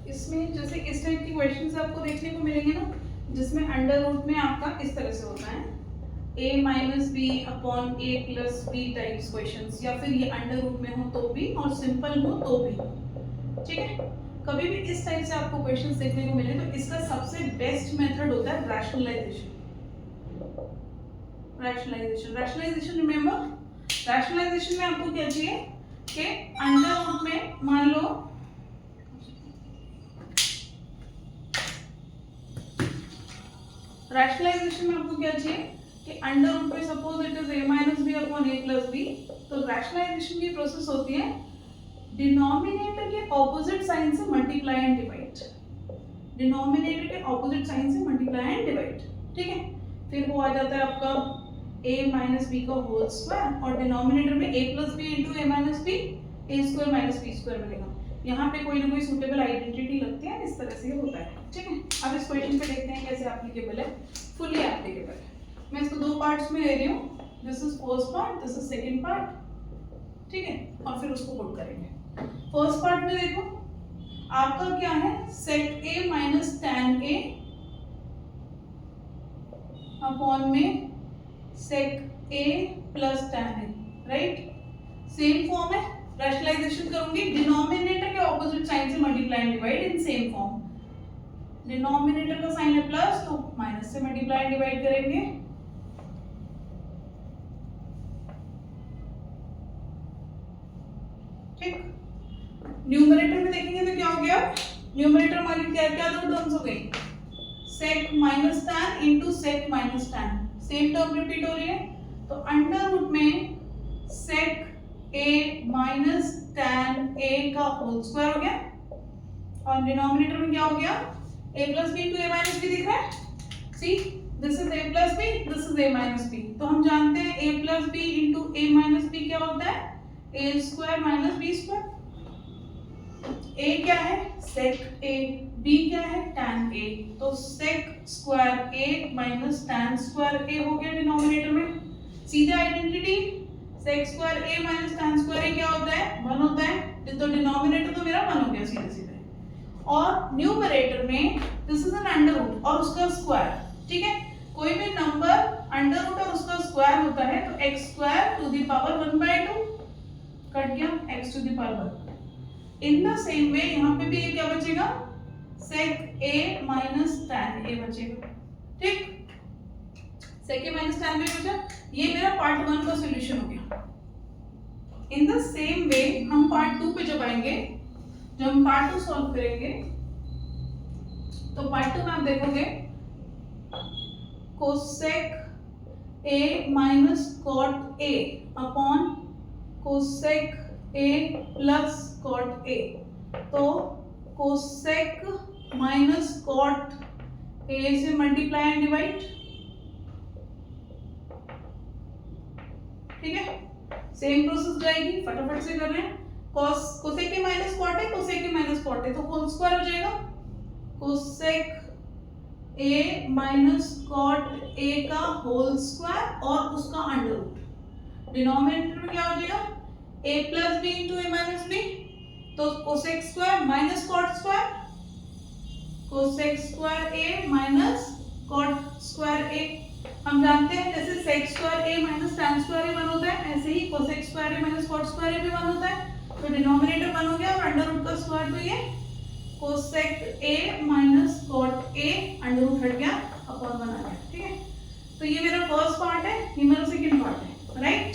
इसमें जैसे इस टाइप की क्वेश्चंस आपको देखने को मिलेंगे ना, जिसमें अंडर रूट में आपका इस तरह से होता है a minus B upon A plus B types questions, या फिर ये अंडर रूट में हो तो भी और सिंपल हो तो भी, ठीक है। कभी भी इस टाइप से आपको क्वेश्चंस देखने को मिले तो इसका सबसे बेस्ट मेथड होता है रैशनलाइजेशन। रैशनलाइजेशन रिमेंबर, रैशनलाइजेशन में आपको क्या चाहिए कि अंडर रूट में मान लो रैशनलाइजेशन में आपको क्या चाहिए कि अंडर रूट में suppose it is a minus B upon A plus B, तो रैशनलाइजेशन की प्रोसेस होती है डिनोमिनेटर के ऑपोजिट साइन से मल्टीप्लाई एंड डिवाइड, डिनोमिनेटर के ऑपोजिट साइन से मल्टीप्लाई एंड डिवाइड, ठीक है। फिर वो आ जाता है आपका a माइनस बी का होल स्क्वायर और डिनोमिनेटर में a plus B into A minus B, A square minus B square मिलेगा। यहाँ पे कोई ना कोई सूटेबल आइडेंटिटी लगती है, इस तरह से होता है, ठीक है। अब इस क्वेश्चन पे देखते हैं कैसे एप्लीकेबल है, फुली एप्लीकेबल है। मैं इसको दो पार्ट्स में ले रही हूँ, this is first part, this is second part, ठीक है, और फिर उसको पुट करेंगे। फर्स्ट पार्ट में देखो आपका क्या है, सेक a minus tan a upon में sec a plus tan a, right. Same form है, रैशनलाइजेशन करूंगी डिनोमिनेटर के ऑपोजिट साइन से multiply and divide in same form. Denominator का साइन है प्लस तो माइनस से मल्टीप्लाई एंड डिवाइड करेंगे, ठीक। न्यूमरेटर में देखेंगे तो क्या हो गया, न्यूमरेटर हमारी क्या दो टर्म्स हो गई, sec minus tan into sec minus tan, same term repeat हो रही है। तो अंडर रूट में sec a minus tan a का होल स्क्वायर हो गया और डिनोमिनेटर में क्या हो गया, a plus B into A minus B दिख रहा है, see this is a plus B, this is a minus B. तो हम जानते हैं a plus B into A minus B क्या होता है, a square minus B square. a क्या है sec a, b क्या है tan a, तो sec square a minus tan square a हो गया डिनोमिनेटर में। सीधे identity sec square a minus tan square a क्या होता है, 1 होता है, तो डिनोमिनेटर तो मेरा 1 हो गया सीधे सीधे। और न्यूमरेटर में this is an under root और उसका स्क्वायर, ठीक है। कोई भी नंबर अंडर रूट और उसका स्क्वायर होता है तो x square to the power 1/2 cut गया, x to the power 1। In the same way यहाँ पे भी ये क्या बचेगा, sec a minus tan a बचेगा, ठीक। sec a minus tan a बचा, ये मेरा पार्ट 1 का सॉल्यूशन हो गया। इन द सेम वे हम पार्ट 2 पे जब आएंगे, जब हम पार्ट 2 सॉल्व करेंगे तो पार्ट 2 में आप देखोगे cosec a minus cot a upon cosec a plus cot a, तो cosec माइनस cot a से मल्टीप्लाई एंड डिवाइड, ठीक है। सेम प्रोसेस जाएगी, फटाफट से कर रहे हैं। cosec a minus cot a, cosec a minus cot a, तो होल स्क्वायर हो जाएगा cosec a minus cot a का होल स्क्वायर और उसका अंडर रूट। डिनोमिनेटर में क्या हो जाएगा a plus B into A minus B, तो cosec square minus cot square, cosec square a minus cot square a। हम जानते हैं जैसे sec square a minus tan square a 1 होता है, ऐसे ही cosec square a minus cot square a भी 1 होता है। तो डिनोमिनेटर 1 हो गया और अंडर रूट का स्क्वायर, तो ये cosec a minus cot a under root हट गया अपॉन 1 आ गया, ठीक है। तो ये मेरा फर्स्ट पार्ट है, ये मेरा सेकंड पार्ट है, राइट।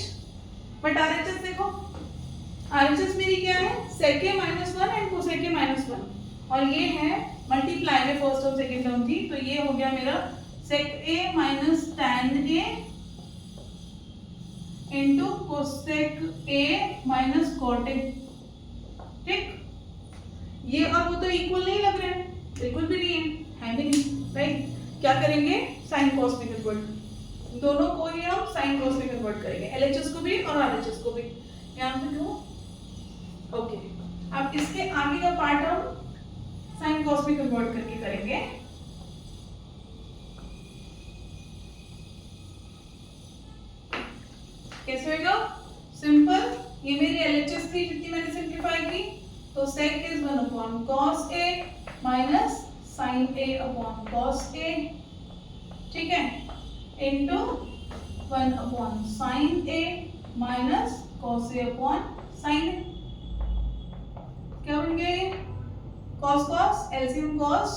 बट आरएचएस देखो, आरएचएस मेरी क्या है sec a minus 1 and cosec a minus 1, और ये है मल्टीप्लाई में फर्स्ट और सेकंड टर्म थी, तो ये हो गया मेरा sec a minus tan a into cosec a minus cot a, ठीक। ये और वो तो इक्वल नहीं लग रहे हैं, बिल्कुल भी नहीं है भी नहीं, राइट। क्या करेंगे, साइन कॉस में कन्वर्ट, दोनों को ही हम साइन कॉस में कन्वर्ट करेंगे, एलएचएस को भी और आरएचएस को भी, ध्यान से दो, ओके। अब इसके आगे का पार्ट हम साइन कॉस में कन्वर्ट करके करेंगे। कैसे होगा, सिंपल, ये मेरी एलएचएस थी जितनी मैंने सिंप्लीफाई की, तो sec is 1 upon cos a minus sine a upon cos a, ठीक है, into 1 upon sine a minus cos a upon sine a. क्या बन गया ये? Cos cos LCM cos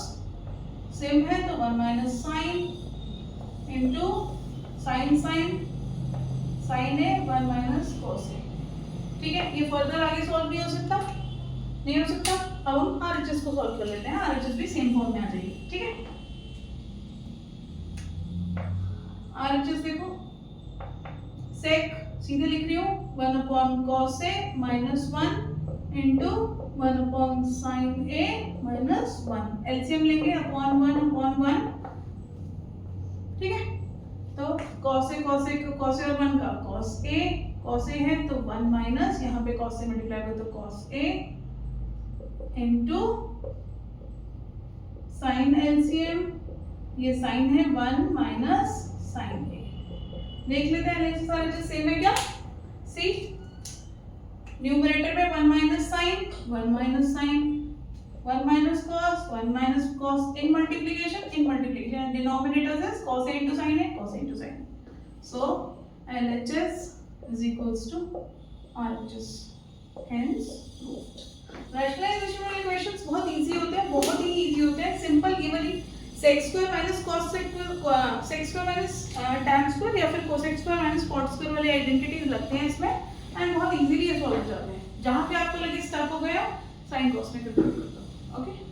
same है तो 1 minus sine into sine sine sine a 1 minus cos a, ठीक है। ये फर्दर आगे सॉल्व नहीं हो सकता, नहीं हो सकता। अब हम आरएचएस को सॉल्व कर लेते हैं, आरएचएस भी सेम फॉर्म में आ जाएगी, ठीक है। आरएचएस देखो, सेक सीधे लिख रही हूँ 1 upon cos A minus 1 into 1 upon sine a minus 1, LCM लेंगे अपॉन 1, ठीक है। तो कॉस ए और 1 का कॉस ए है तो 1 माइनस, यहाँ पे कॉस से मल्टीप्लाई करो तो cos A into sine LCM, ये साइन है 1 माइनस साइन ए। देख लेते हैं एलसीएम सारे सेम है क्या? सी न्यूमरेटर में 1 minus sine 1 minus sine 1 minus cos in multiplication denominator is cos a into sin a, so LHS is equals to RHS, hence proved। Rationalisation वाले क्वेश्चंस बहुत इजी होते हैं, बहुत ही इजी होते हैं, सिंपल। केवल ही sec square minus cos square minus tan square या फिर cos square minus cot square वाले आइडेंटिटीज लगते हैं इसमें, एंड बहुत इजीली ये सॉल्व हो जाते हैं। जहां पे आपको लगे स्टक हो गया साइन कॉस में कर दो, ओके।